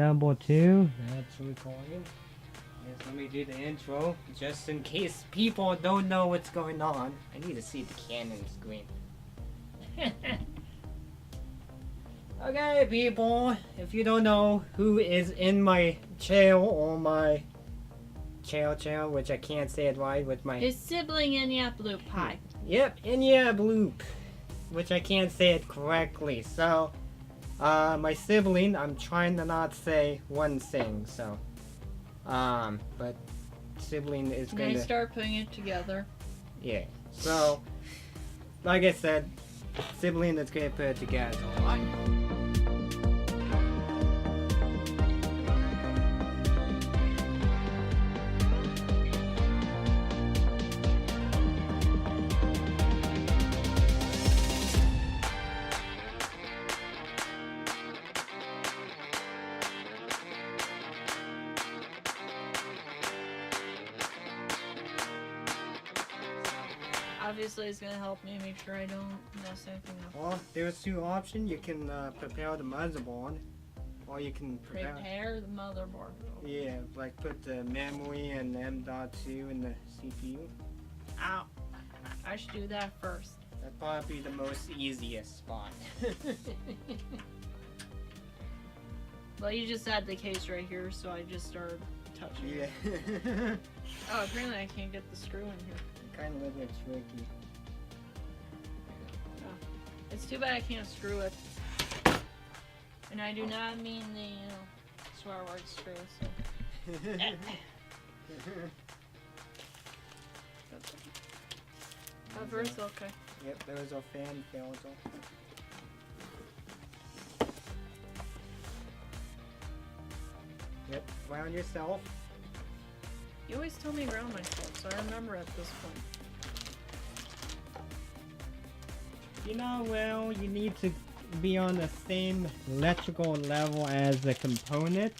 number 2. That's recording. Yes, let me do the intro, just in case people don't know what's going on. I need to see the Canon screen. Okay, people, if you don't know who is in my channel, or my channel, which I can't say it right with my... His sibling in your blue pie. Yep, in your bloop, which I can't say it correctly. So, my sibling, I'm trying to not say one thing, so... but sibling is Then gonna... start putting it together. Yeah, so, like I said, sibling is gonna put it together. Obviously, it's gonna help me make sure I don't mess anything up. Well, there's 2 options. You can prepare the motherboard, or you can Prepare the motherboard. Yeah, like put the memory and M.2 in the CPU. Ow! I should do that first. That'd probably be the most easiest spot. Well, you just had the case right here, so I just started touching it. Yeah. Oh, apparently I can't get the screw in here. Kind of a little bit tricky. Oh. It's too bad I can't screw it. And I do not mean the, swear word screw, so. Cover's okay. Yep, there was a fan failure. Yep, ground yourself. You always tell me to ground myself, so I remember at this point. You know, well, you need to be on the same electrical level as the component.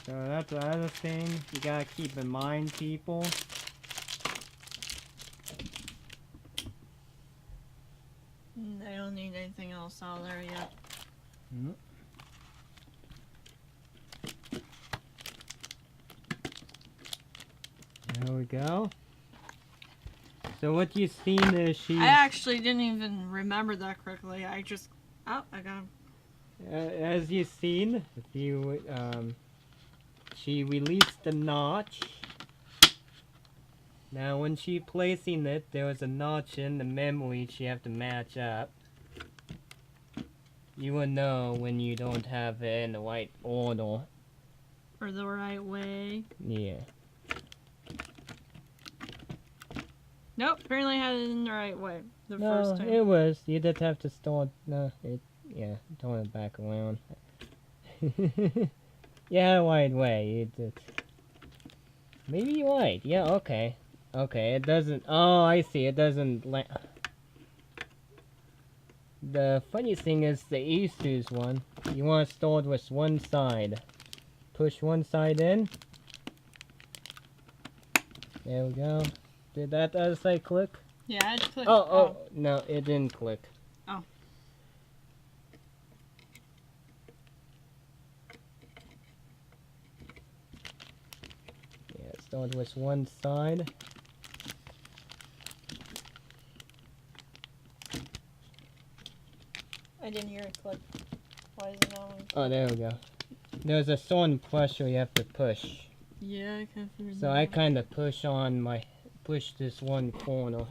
So that's the other thing you gotta keep in mind, people. I don't need anything else out there yet. Mm. There we go. So what you've seen is she... I actually didn't even remember that correctly. I just... Oh, I got him. As you've seen, if you, she released the notch. Now when she placing it, there was a notch in the memory she have to match up. You will know when you don't have it in the right order. Or the right way. Yeah. Nope, apparently I had it in the right way. The No, first time. it was. You just have to start. No, yeah, turn it back around. Yeah, right way. You just. Maybe you're right. Yeah, okay. Okay, it doesn't. Oh, I see. It doesn't. The funny thing is the Asus one. You want to start with one side. Push one side in. There we go. Did that other side click? Yeah, it clicked. Oh, no, it didn't click. Oh. Yeah, start with one side. I didn't hear it click. Why is it not on? Oh, there we go. There's a certain pressure you have to push. Yeah, I kind of figured So that I out. kind of push this one corner.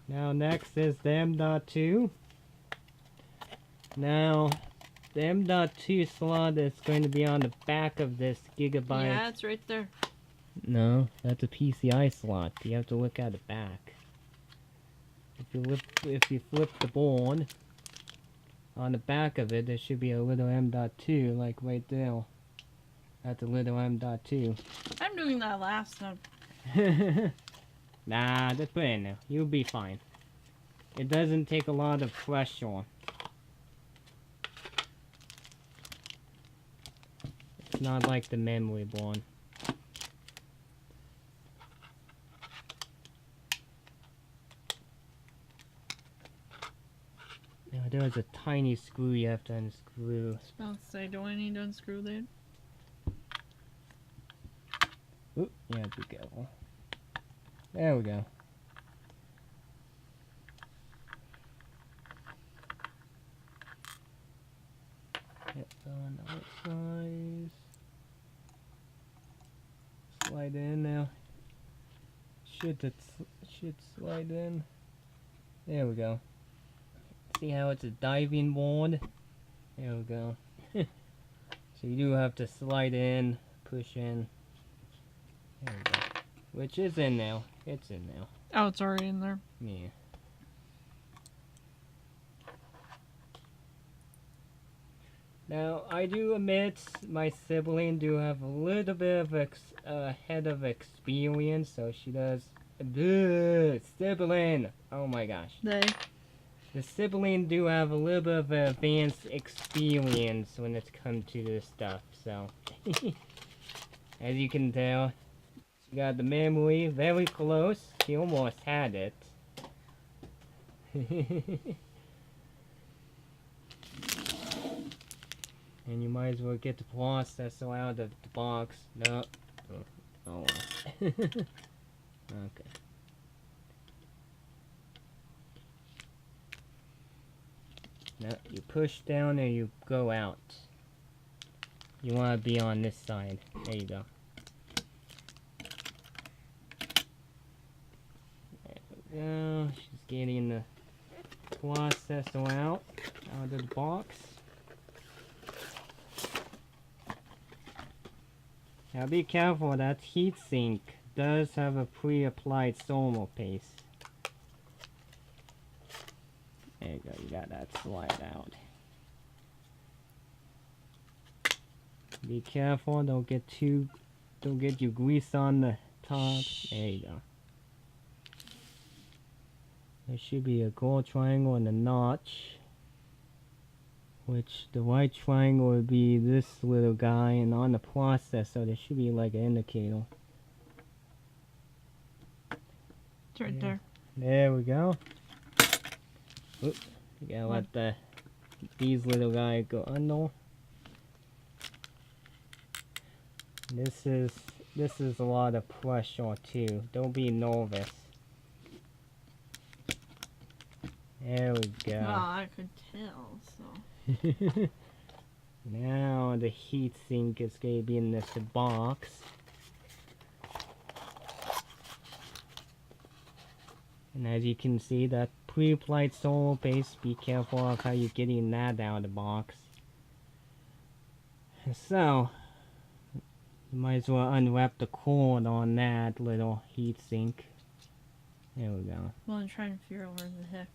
Now next is the M.2. Now the M.2 slot is going to be on the back of this gigabyte. Yeah, it's right there. No, that's a PCI slot. You have to look at the back. If you flip the board, on the back of it, there should be a little M.2, like right there. That's a little M.2. I'm doing that last time. Nah, just put it in there. You'll be fine. It doesn't take a lot of pressure. It's not like the memory board. There's a tiny screw you have to unscrew. I was about to say, do I need to unscrew that? Oop, yeah, be careful. There we go. Yep, on the outside. Slide in now. Should slide in. There we go. See how it's a diving board? There we go. So you do have to slide in, push in. There we go. Which is in now. It's in now. Oh, it's already in there. Yeah. Now, I do admit my sibling do have a little bit of head of experience, so she does. Sibling! Oh my gosh. They. The sibling do have a little bit of advanced experience when it comes to this stuff, so. As you can tell, she got the memory very close. She almost had it. And you might as well get the processor out of the box. No. Oh well. Okay. Now you push down and you go out. You want to be on this side. There you go. There we go. She's getting the processor out of the box. Now be careful, that heatsink does have a pre-applied thermal paste. There you go, you got that slide out. Be careful, don't get you grease on the top. There you go. There should be a gold triangle and a notch. Which the white triangle would be this little guy, and on the processor there should be like an indicator. It's right there. There we go. Oop, you gotta let these little guys go under. This is a lot of pressure too. Don't be nervous. There we go. Well, I could tell, so. Now the heatsink is going to be in this box. And as you can see, that pre-applied thermal paste, be careful of how you're getting that out of the box. So, you might as well unwrap the cord on that little heatsink. There we go. Well, I'm trying to figure out where the heck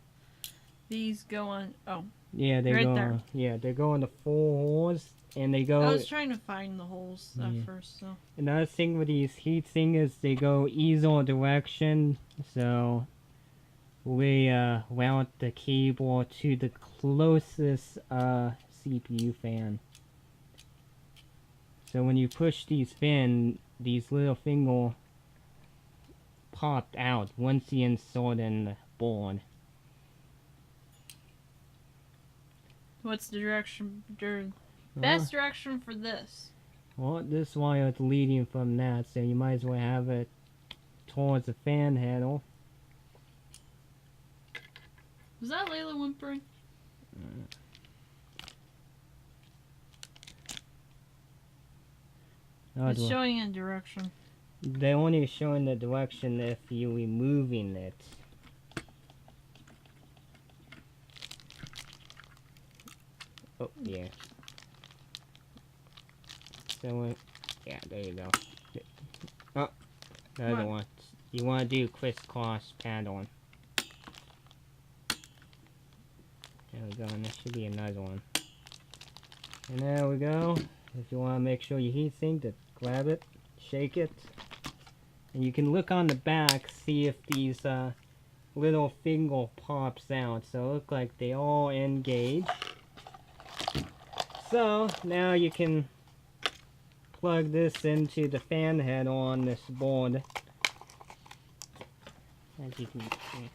these go on. Oh. Yeah, they right go. There. Yeah, they go in the 4 holes, and they go. I was trying to find the holes at first, so. Another thing with these heatsinks is they go either direction, so we route the cable to the closest CPU fan. So when you push these fin, these little finger popped out once you insert in the board. What's the direction? Best direction for this? Well, this wire is leading from that, so you might as well have it towards the fan handle. Was that Layla whimpering? It's showing a direction. They're only showing the direction if you're removing it. Oh, yeah. So, yeah, there you go. Oh, the other one. You want to do crisscross pattern. There we go, and there should be another one. And there we go. If you want to make sure your heatsink, just grab it, shake it. And you can look on the back, see if these little finger pops out. So it looks like they all engage. So now you can plug this into the fan head on this board. As you can see.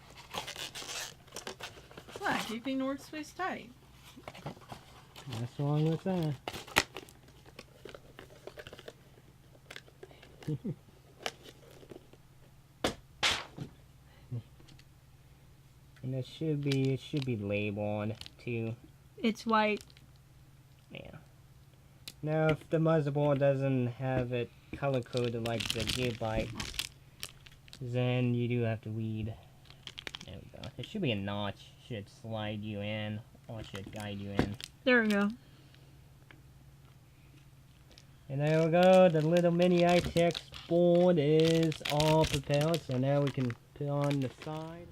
Well, I keeping North Space tight. That's all I'm gonna say. And it should be labeled too. It's white. Yeah. Now if the motherboard doesn't have it color coded like the gigabyte, then you do have to read. There we go. There should be a notch. Should slide you in or should guide you in. There we go. And there we go. The little mini ITX board is all prepared. So now we can put on the side.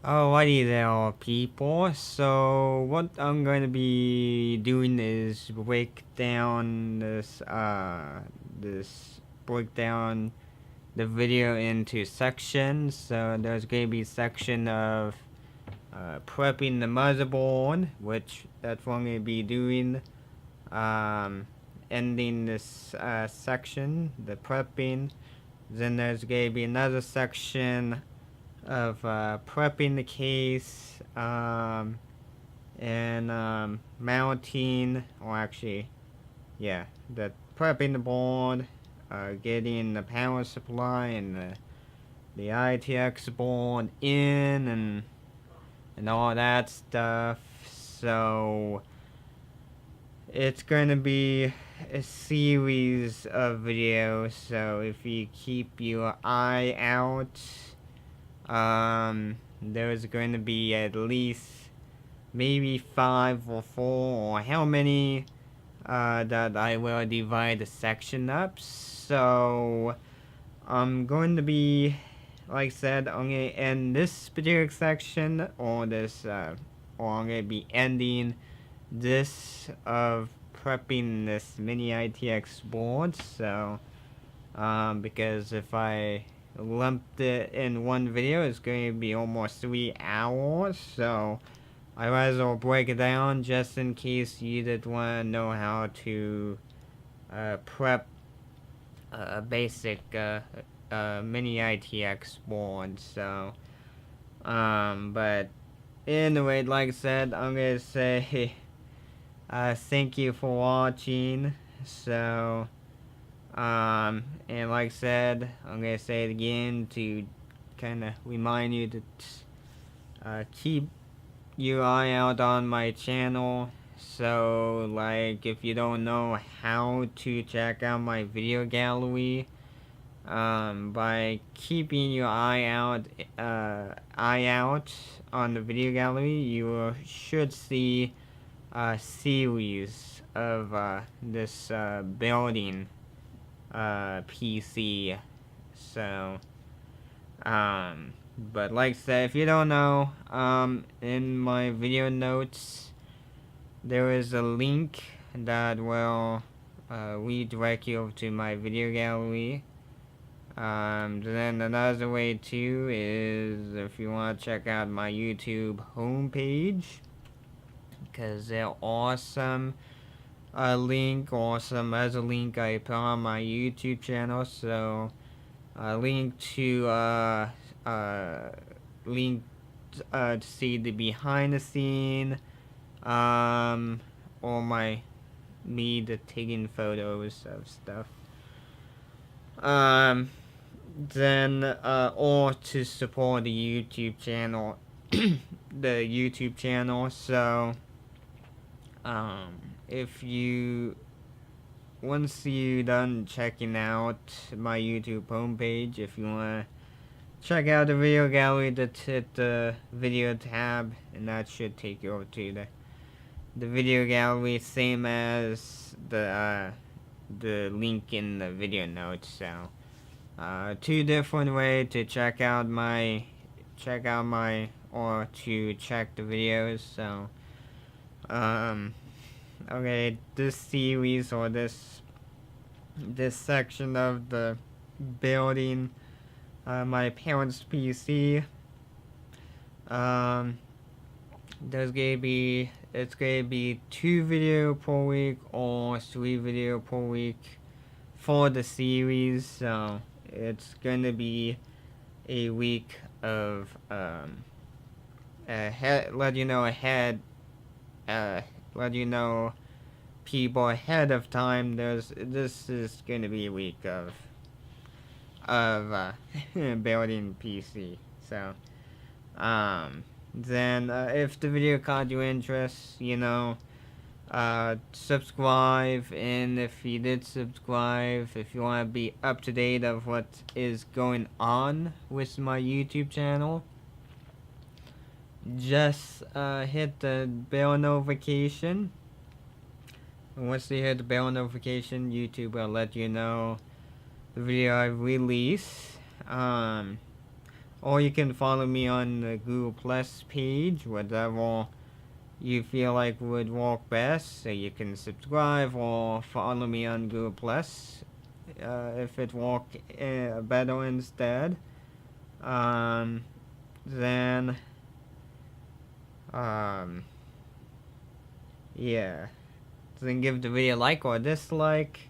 Alrighty there, people. So what I'm going to be doing is break down break down the video into sections. So there's going to be a section of prepping the motherboard, which that's what I'm going to be doing. Ending this section, the prepping. Then there's going to be another section of prepping the case and mounting, or actually, yeah, the prepping the board, getting the power supply and the ITX board in and all that stuff. So it's going to be a series of videos, so if you keep your eye out, there's going to be at least maybe 5 or 4 or how many that I will divide the section up. So I'm going to be, like I said, I'm going to end this particular section, or this or I'm going to be ending this of prepping this mini ITX board. So because if I lumped it in one video, it's going to be almost 3 hours, so I might as well break it down just in case you did want to know how to prep a basic mini ITX board. So but anyway, like I said, I'm gonna say thank you for watching. So and like I said, I'm gonna say it again to kind of remind you to keep your eye out on my channel. So like, if you don't know how to check out my video gallery, by keeping your eye out on the video gallery, you should see a series of this building PC. So but like I said, if you don't know, in my video notes there is a link that will redirect you over to my video gallery. Then another way too is if you want to check out my YouTube homepage, because there are some link or some other link I put on my YouTube channel. So link to to see the behind the scene, or me taking photos of stuff. Then or to support the YouTube channel, So if you once you done checking out my YouTube homepage, if you want to check out the video gallery, just hit the video tab, and that should take you over to the video gallery, same as the link in the video notes. So 2 different ways to check out my or to check the videos. So okay, this series or this section of the building my parents' PC, it's gonna be 2 video per week or 3 video per week for the series. So it's gonna be a week of let you know ahead, let you know people ahead of time. This is gonna be a week of building PC. So then if the video caught your interest, you know, subscribe, and if you did subscribe, if you want to be up to date of what is going on with my YouTube channel, just hit the bell notification. And once you hit the bell notification, YouTube will let you know the video I release. Or you can follow me on the Google Plus page, whatever you feel like would work best. So you can subscribe or follow me on Google Plus if it work better instead. Yeah. Then give the video a like or dislike.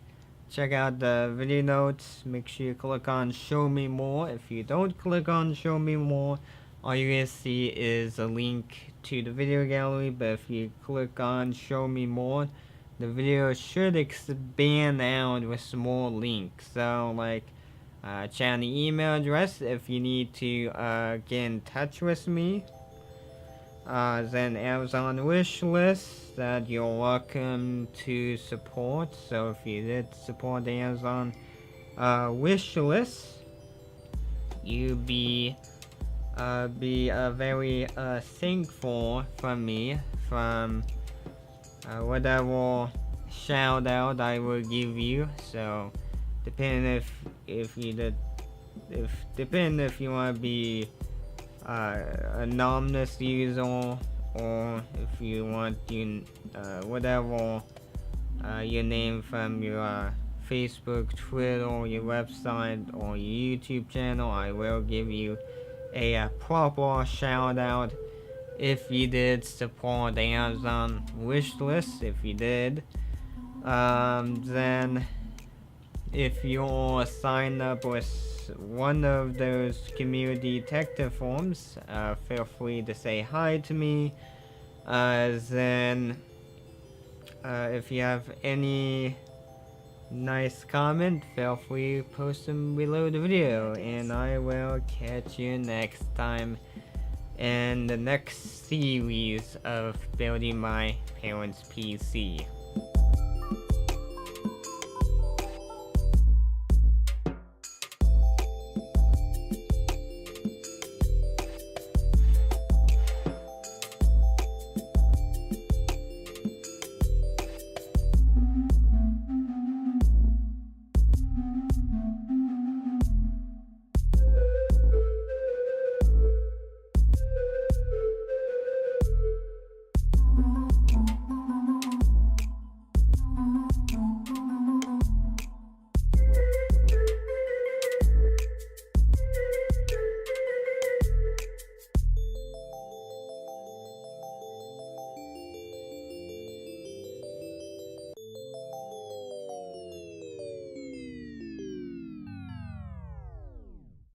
Check out the video notes. Make sure you click on show me more. If you don't click on show me more, all you're gonna see is a link to the video gallery. But if you click on show me more, the video should expand out with some more links. So like channel email address if you need to get in touch with me. Then Amazon wish list that you're welcome to support. So if you did support the Amazon wish list, you be very thankful from me, from whatever shout out I will give you. So depending if you want to be anonymous user, or if you want whatever your name from your Facebook, Twitter, your website, or your YouTube channel, I will give you a proper shout out if you did support the Amazon wish list. If you did, then if you're signed up with one of those community detective forums, feel free to say hi to me. Then if you have any nice comment, feel free to post them below the video, and I will catch you next time in the next series of building my parents' PC.